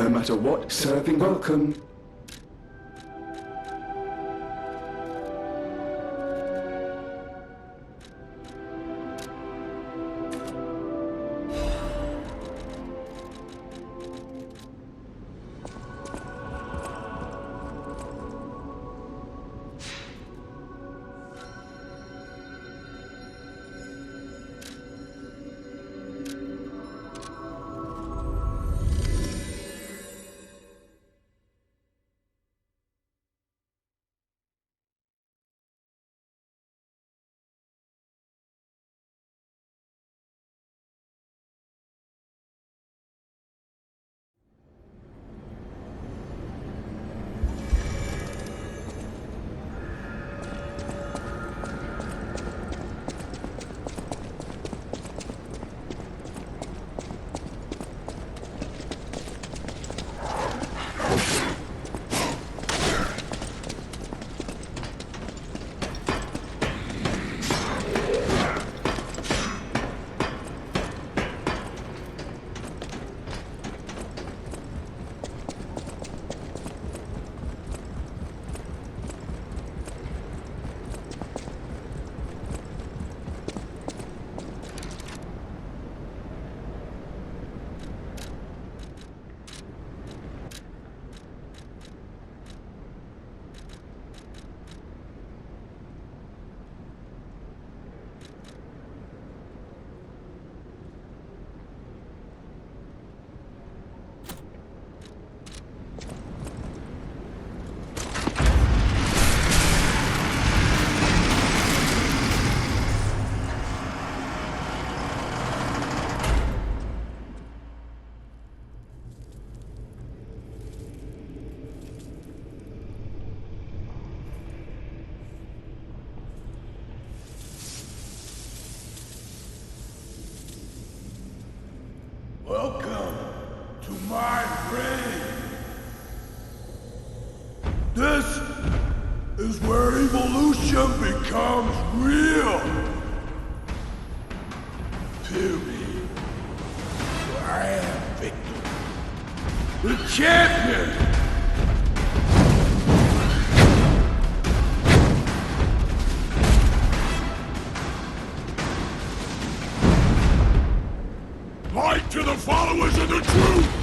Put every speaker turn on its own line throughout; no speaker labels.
No matter what, serving welcome.
Welcome to my reign. This is where evolution becomes real. Period. I am Victor, the champion. Light to the followers of the truth!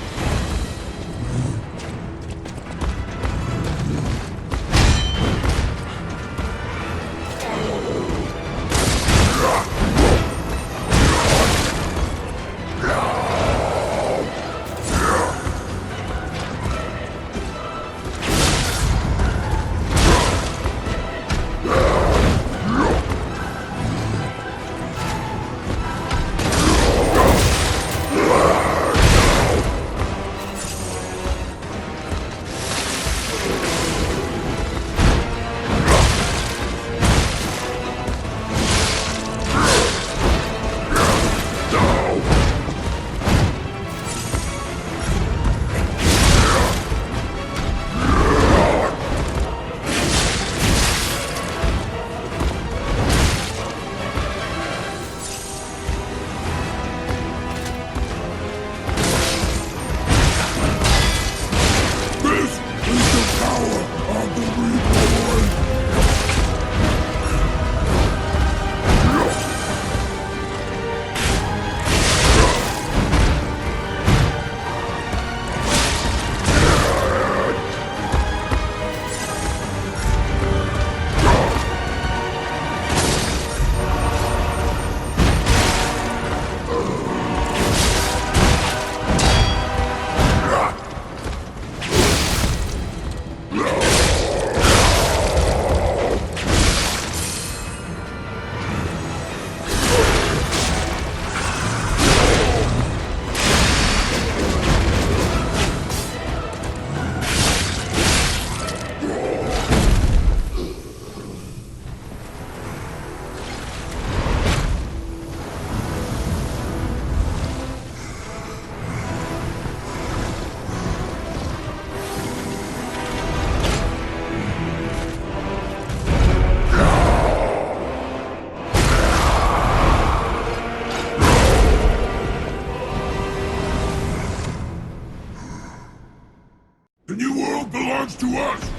The new world belongs to us!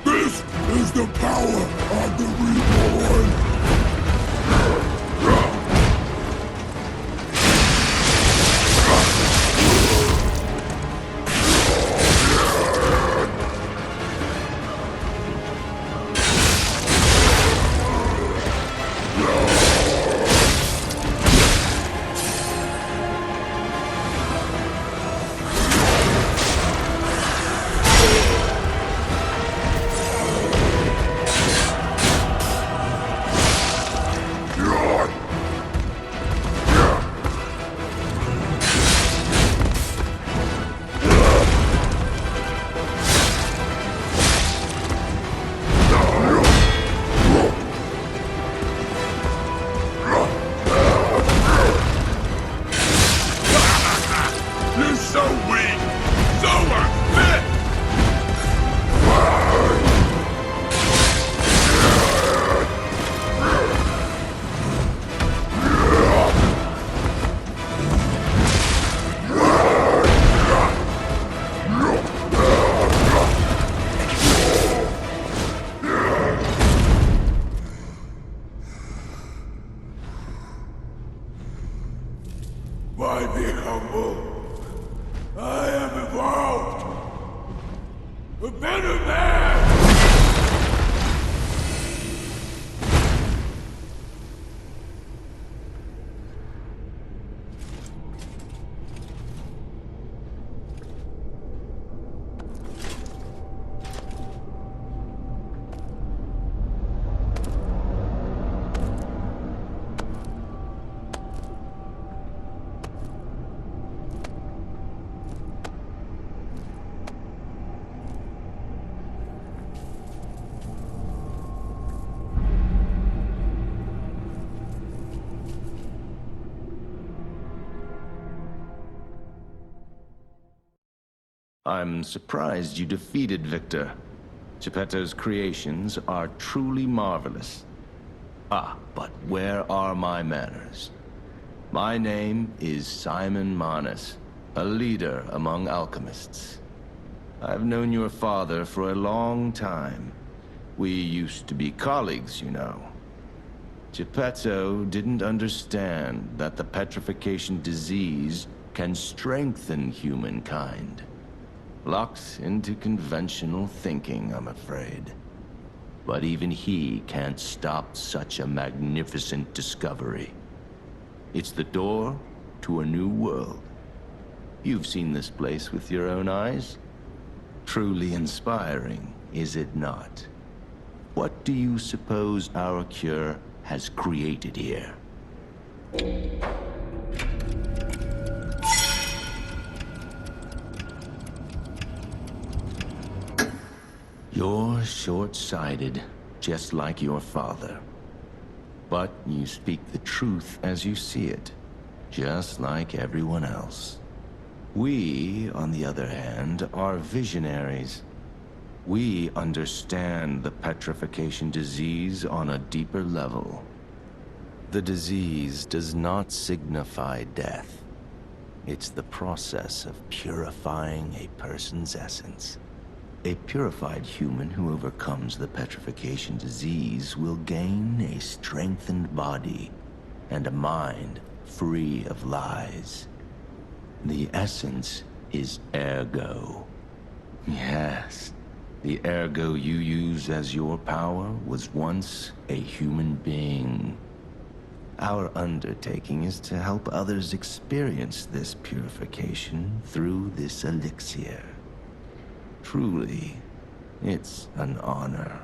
This is the power of the Reborn! You're so weak! So unfit! Why be humble? I am evolved! A better man!
I'm surprised you defeated Victor. Geppetto's creations are truly marvelous. But where are my manners? My name is Simon Manus, a leader among alchemists. I've known your father for a long time. We used to be colleagues, you know. Geppetto didn't understand that the petrification disease can strengthen humankind. Locked into conventional thinking, I'm afraid. But even he can't stop such a magnificent discovery. It's the door to a new world. You've seen this place with your own eyes. Truly inspiring, is it not? What do you suppose our cure has created here? You're short-sighted, just like your father. But you speak the truth as you see it, just like everyone else. We, on the other hand, are visionaries. We understand the petrification disease on a deeper level. The disease does not signify death. It's the process of purifying a person's essence. A purified human who overcomes the petrification disease will gain a strengthened body and a mind free of lies. The essence is ergo. Yes, the ergo you use as your power was once a human being. Our undertaking is to help others experience this purification through this elixir. Truly, it's an honor.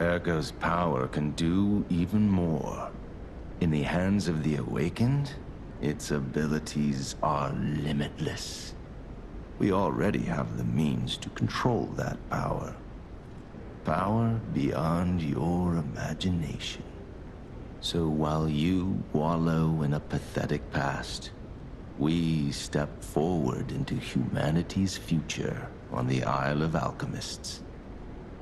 Ergo's power can do even more. In the hands of the Awakened, its abilities are limitless. We already have the means to control that power. Power beyond your imagination. So while you wallow in a pathetic past, we step forward into humanity's future on the Isle of Alchemists.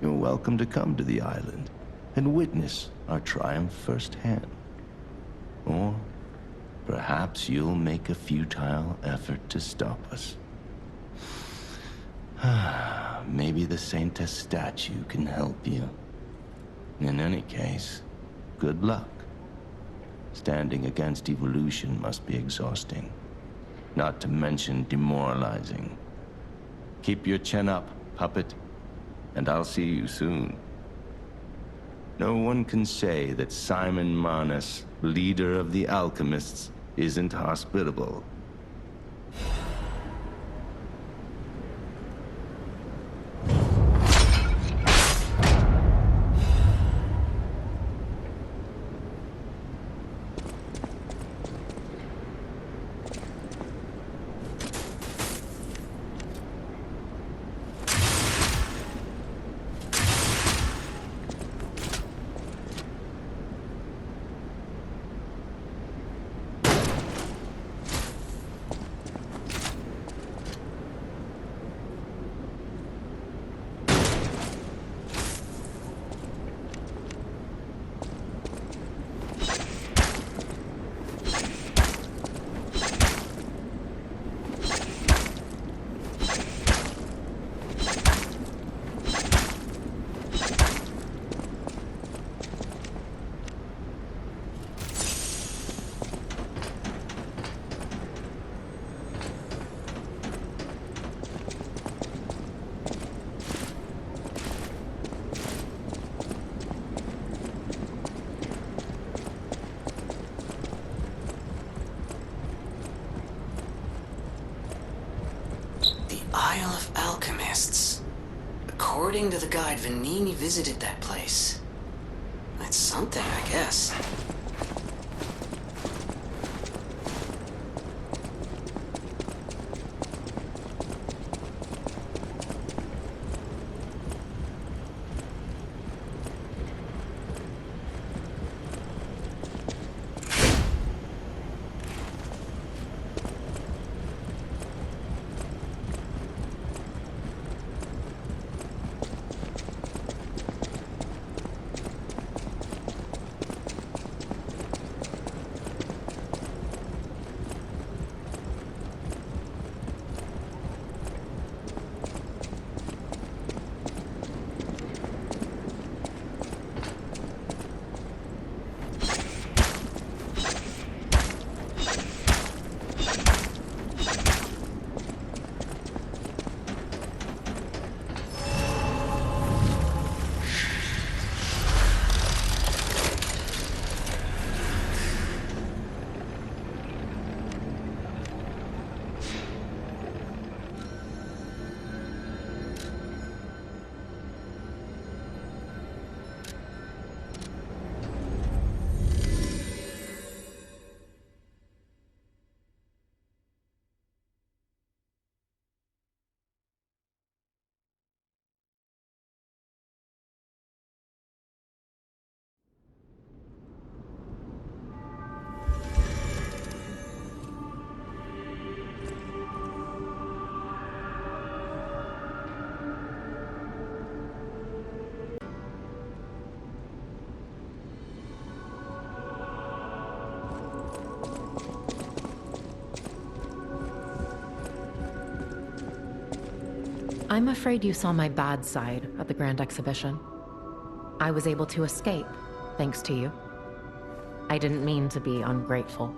You're welcome to come to the island and witness our triumph firsthand. Or perhaps you'll make a futile effort to stop us. Maybe the Saintess statue can help you. In any case, good luck. Standing against evolution must be exhausting, not to mention demoralizing. Keep your chin up, puppet, and I'll see you soon. No one can say that Simon Manus, leader of the Alchemists, isn't hospitable.
Isle of Alchemists. According to the guide, Vanini visited that place. That's something, I guess.
I'm afraid you saw my bad side at the Grand Exhibition. I was able to escape, thanks to you. I didn't mean to be ungrateful.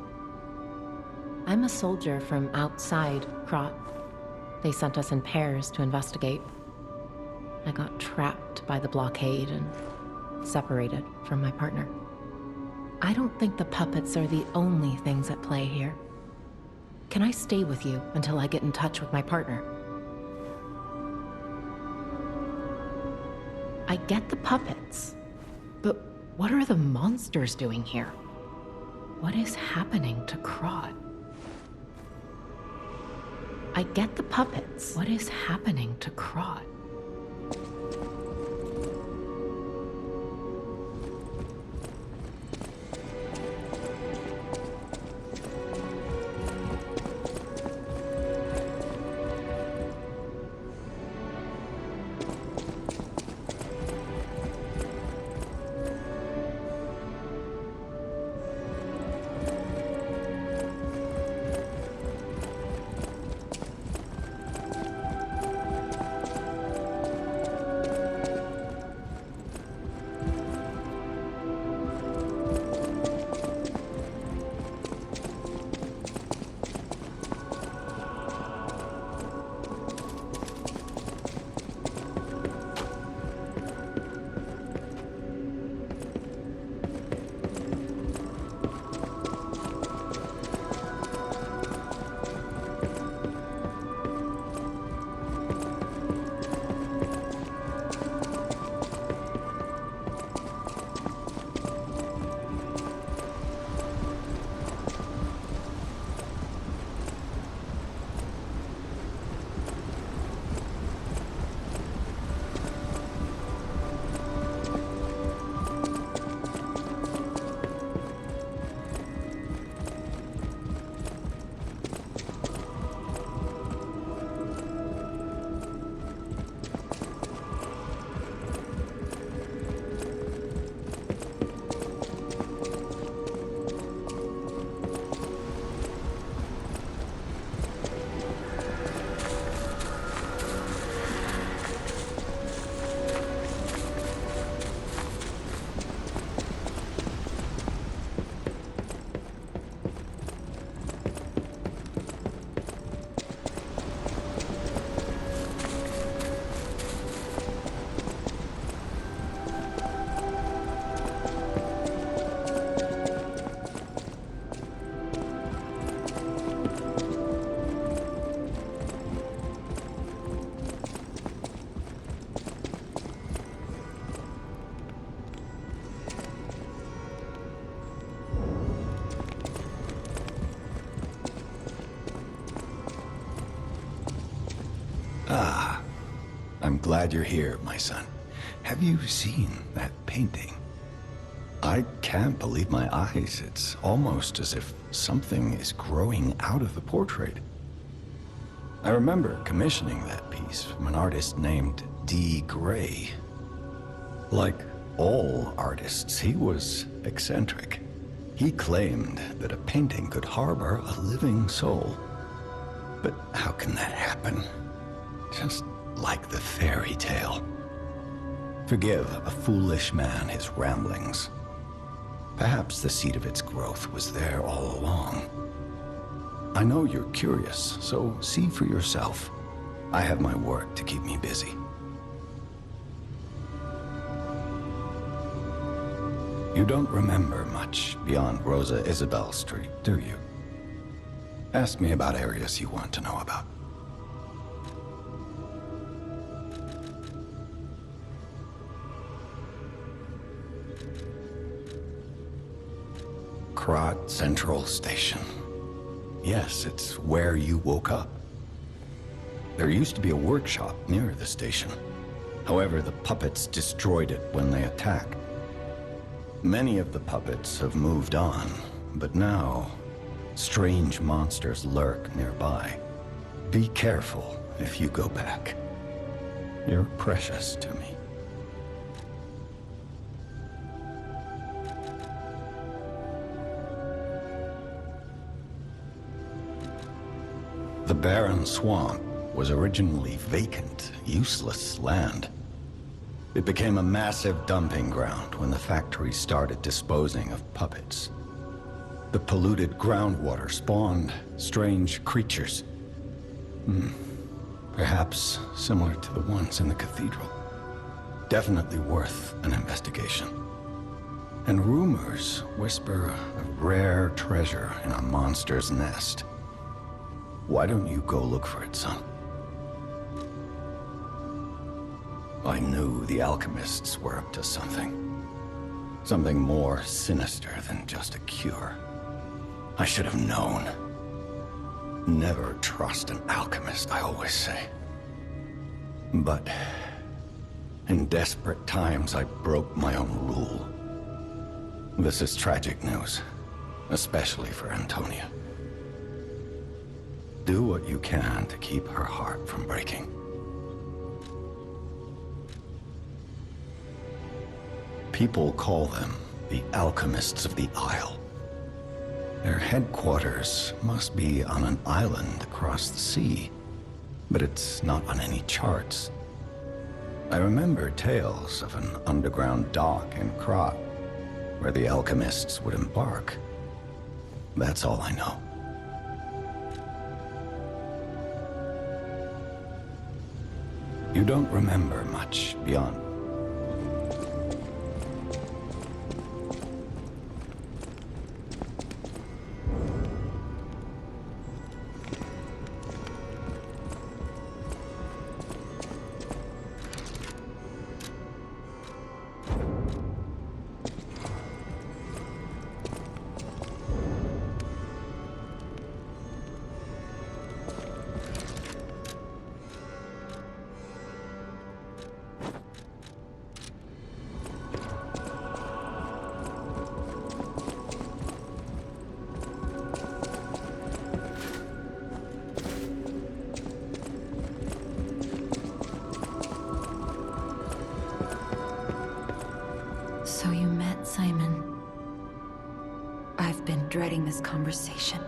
I'm a soldier from outside Krat. They sent us in pairs to investigate. I got trapped by the blockade and separated from my partner. I don't think the puppets are the only things at play here. Can I stay with you until I get in touch with my partner? I get the puppets, but what are the monsters doing here? What is happening to Krat? I get the puppets. What is happening to Krat?
I'm glad you're here, my son. Have you seen that painting? I can't believe my eyes. It's almost as if something is growing out of the portrait. I remember commissioning that piece from an artist named D. Gray. Like all artists, he was eccentric. He claimed that a painting could harbor a living soul. But how can that happen? Just like the fairy tale. Forgive a foolish man his ramblings. Perhaps the seed of its growth was there all along. I know you're curious, so see for yourself. I have my work to keep me busy. You don't remember much beyond Rosa Isabelle Street, do you? Ask me about areas you want to know about. Krat Central Station. Yes, it's where you woke up. There used to be a workshop near the station. However, the puppets destroyed it when they attacked. Many of the puppets have moved on, but now, strange monsters lurk nearby. Be careful if you go back. You're precious to me. The Barren Swamp was originally vacant, useless land. It became a massive dumping ground when the factory started disposing of puppets. The polluted groundwater spawned strange creatures. Perhaps similar to the ones in the cathedral. Definitely worth an investigation. And rumors whisper of rare treasure in a monster's nest. Why don't you go look for it, son? I knew the alchemists were up to something. Something more sinister than just a cure. I should have known. Never trust an alchemist, I always say. But in desperate times, I broke my own rule. This is tragic news, especially for Antonia. Do what you can to keep her heart from breaking. People call them the Alchemists of the Isle. Their headquarters must be on an island across the sea, but it's not on any charts. I remember tales of an underground dock in Krat, where the alchemists would embark. That's all I know. You don't remember much beyond.
So you met Simon. I've been dreading this conversation.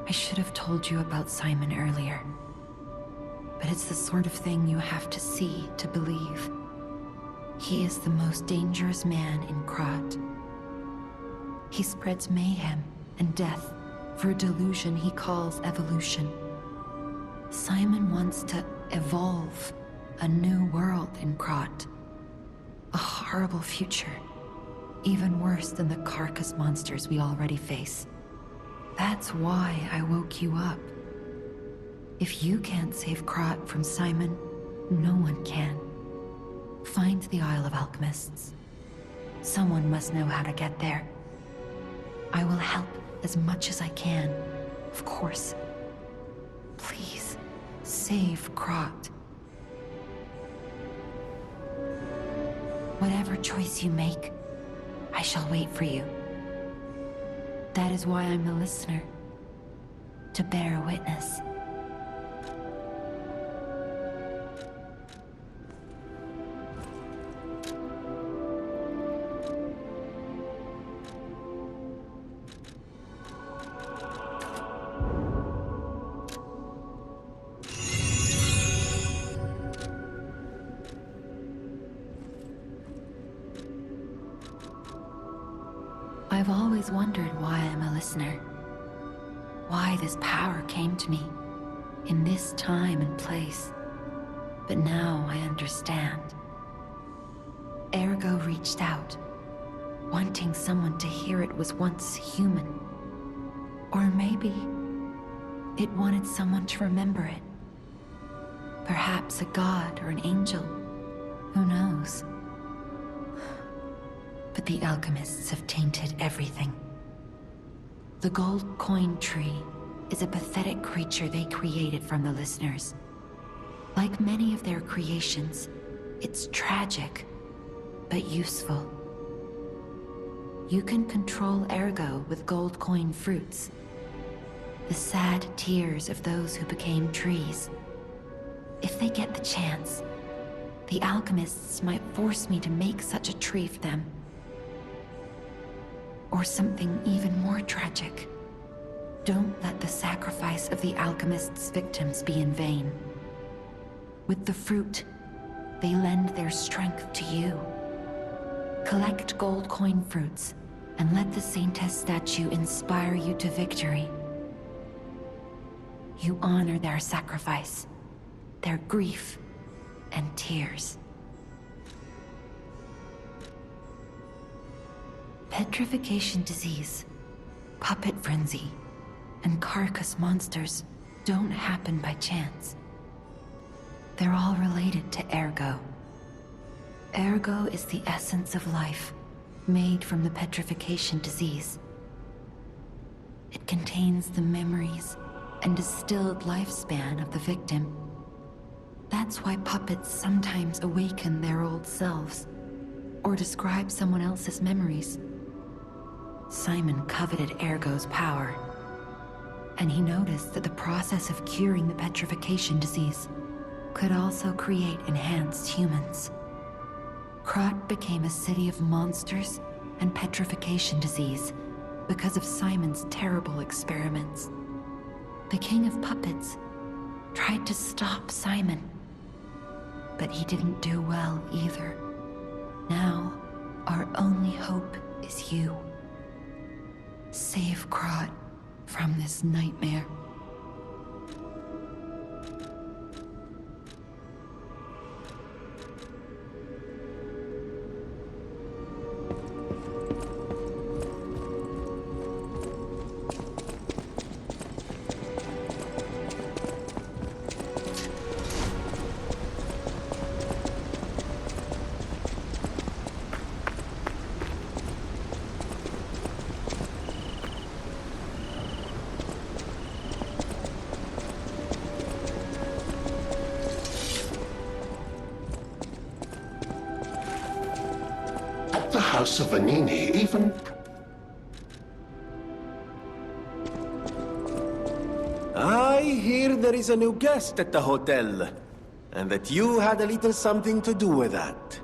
I should have told you about Simon earlier. But it's the sort of thing you have to see to believe. He is the most dangerous man in Krat. He spreads mayhem and death for a delusion he calls evolution. Simon wants to evolve a new world in Krat. A horrible future. Even worse than the carcass monsters we already face. That's why I woke you up. If you can't save Krat from Simon, no one can. Find the Isle of Alchemists. Someone must know how to get there. I will help as much as I can, of course. Please, save Krat. Whatever choice you make, I shall wait for you. That is why I'm a listener. To bear witness. I've always wondered why I'm a listener. Why this power came to me, in this time and place. But now I understand. Ergo reached out, wanting someone to hear it was once human. Or maybe it wanted someone to remember it. Perhaps a god or an angel. Who knows? But the alchemists have tainted everything. The gold coin tree is a pathetic creature they created from the listeners. Like many of their creations, it's tragic, but useful. You can control Ergo with gold coin fruits. The sad tears of those who became trees. If they get the chance, the alchemists might force me to make such a tree for them. Or something even more tragic. Don't let the sacrifice of the alchemist's victims be in vain. With the fruit, they lend their strength to you. Collect gold coin fruits, and let the Saintess statue inspire you to victory. You honor their sacrifice, their grief, and tears. Petrification disease, puppet frenzy, and carcass monsters don't happen by chance. They're all related to Ergo. Ergo is the essence of life, made from the petrification disease. It contains the memories and distilled lifespan of the victim. That's why puppets sometimes awaken their old selves, or describe someone else's memories. Simon coveted Ergo's power, and he noticed that the process of curing the petrification disease could also create enhanced humans. Krat became a city of monsters and petrification disease because of Simon's terrible experiments. The King of Puppets tried to stop Simon, but he didn't do well either. Now, our only hope is you. Save Krat from this nightmare.
The House of Vanini even...
I hear there is a new guest at the hotel, and that you had a little something to do with that.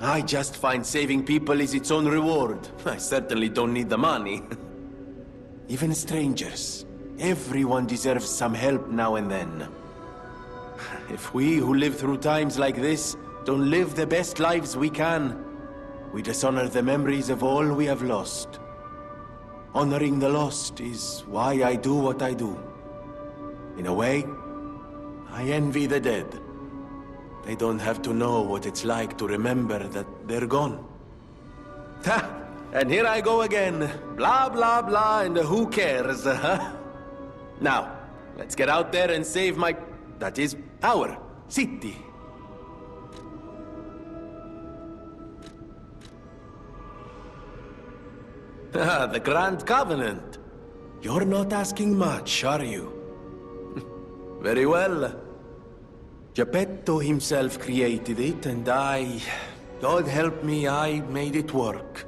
I just find saving people is its own reward. I certainly don't need the money. Even strangers. Everyone deserves some help now and then. If we who live through times like this don't live the best lives we can, we dishonor the memories of all we have lost. Honoring the lost is why I do what I do. In a way, I envy the dead. They don't have to know what it's like to remember that they're gone. Ha! And here I go again. Blah, blah, blah, and who cares, huh? Now, let's get out there and save my... that is, our city. Ah, the Grand Covenant. You're not asking much, are you? Very well. Geppetto himself created it, and God help me, I made it work.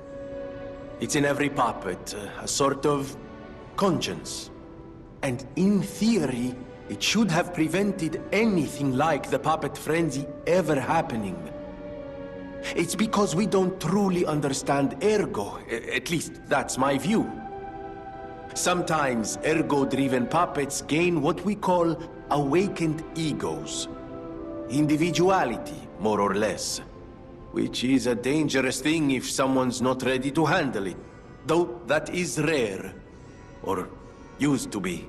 It's in every puppet, a sort of conscience. And in theory, it should have prevented anything like the puppet frenzy ever happening. It's because we don't truly understand Ergo. At least, that's my view. Sometimes Ergo-driven puppets gain what we call awakened egos. Individuality, more or less. Which is a dangerous thing if someone's not ready to handle it. Though that is rare. Or used to be.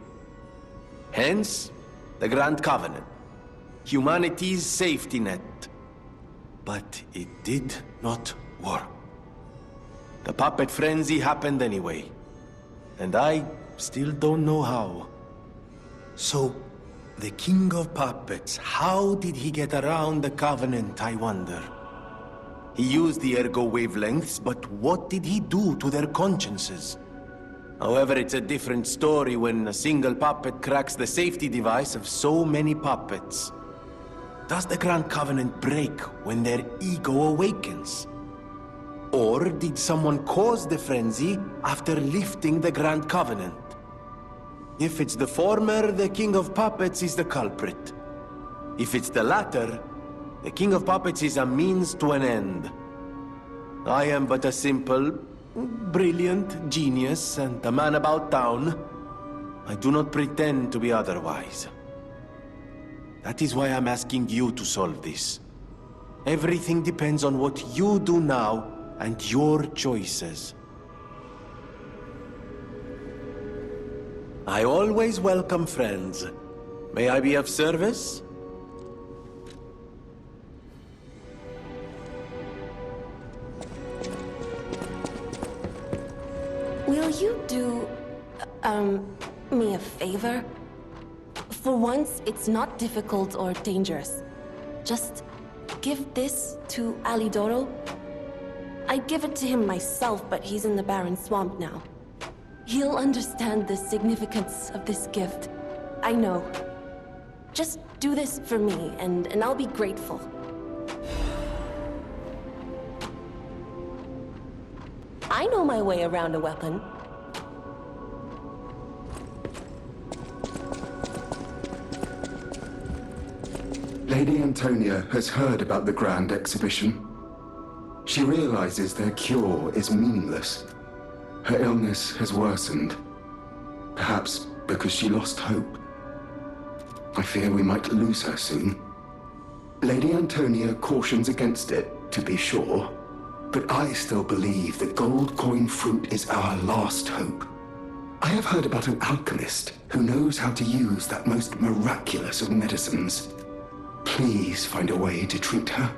Hence, the Grand Covenant. Humanity's safety net. But it did not work. The puppet frenzy happened anyway. And I still don't know how. So, the King of Puppets, how did he get around the Covenant, I wonder? He used the Ergo wavelengths, but what did he do to their consciences? However, it's a different story when a single puppet cracks the safety device of so many puppets. Does the Grand Covenant break when their ego awakens? Or did someone cause the frenzy after lifting the Grand Covenant? If it's the former, the King of Puppets is the culprit. If it's the latter, the King of Puppets is a means to an end. I am but a simple, brilliant genius and a man about town. I do not pretend to be otherwise. That is why I'm asking you to solve this. Everything depends on what you do now and your choices. I always welcome friends. May I be of service?
Will you do, me a favor? For once, it's not difficult or dangerous. Just give this to Alidoro. I'd give it to him myself, but he's in the Barren Swamp now. He'll understand the significance of this gift. I know. Just do this for me, and I'll be grateful. I know my way around a weapon.
Lady Antonia has heard about the Grand Exhibition. She realizes their cure is meaningless. Her illness has worsened. Perhaps because she lost hope. I fear we might lose her soon. Lady Antonia cautions against it, to be sure. But I still believe the gold coin fruit is our last hope. I have heard about an alchemist who knows how to use that most miraculous of medicines. Please find a way to treat her.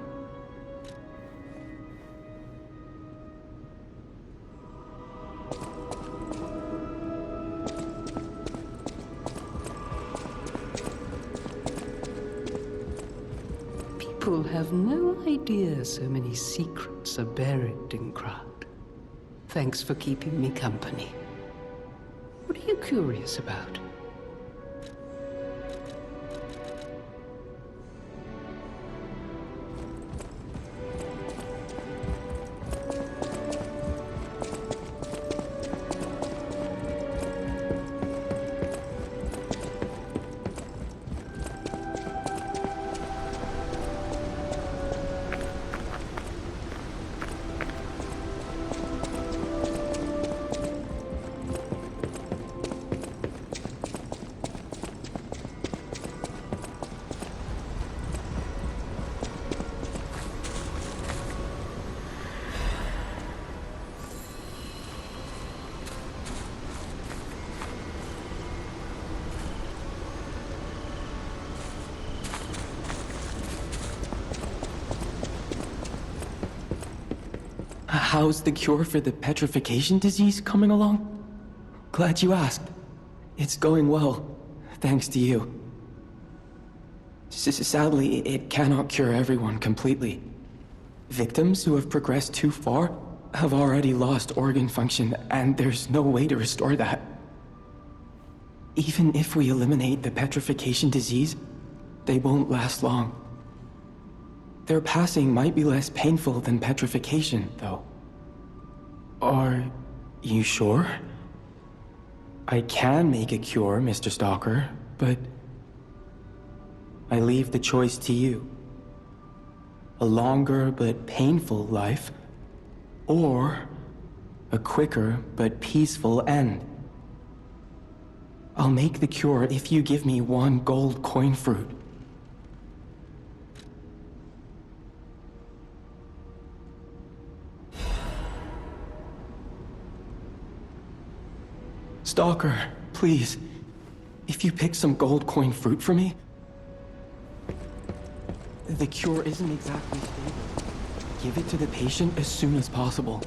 People have no idea so many secrets are buried in Krat. Thanks for keeping me company. What are you curious about?
How's the cure for the petrification disease coming along? Glad you asked. It's going well, thanks to you. Sadly, it cannot cure everyone completely. Victims who have progressed too far have already lost organ function, and there's no way to restore that. Even if we eliminate the petrification disease, they won't last long. Their passing might be less painful than petrification, though. Are you sure? I can make a cure, Mr. Stalker, but I leave the choice to you. A longer but painful life, or a quicker but peaceful end. I'll make the cure if you give me one gold coin fruit. Stalker, please, if you pick some gold coin fruit for me. The cure isn't exactly stable. Give it to the patient as soon as possible.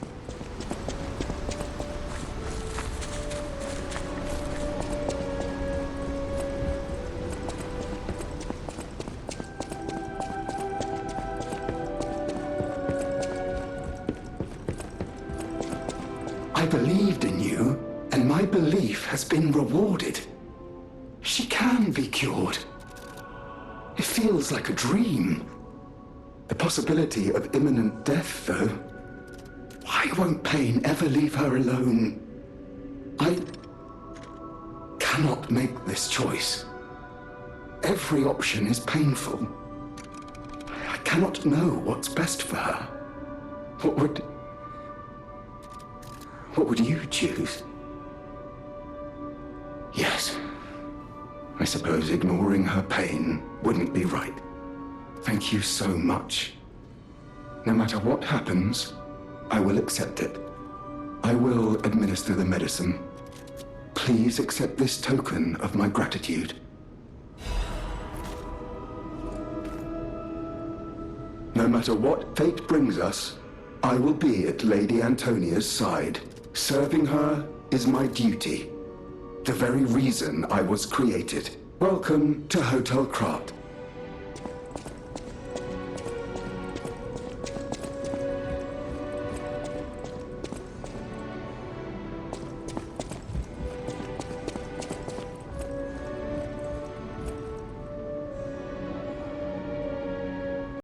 I believed in you, and my belief has been rewarded. She can be cured. It feels like a dream. The possibility of imminent death, though. Why won't pain ever leave her alone? I cannot make this choice. Every option is painful. I cannot know what's best for her. What would you choose? Yes. I suppose ignoring her pain wouldn't be right. Thank you so much. No matter what happens, I will accept it. I will administer the medicine. Please accept this token of my gratitude. No matter what fate brings us, I will be at Lady Antonia's side. Serving her is my duty. The very reason I was created. Welcome to Hotel Krat.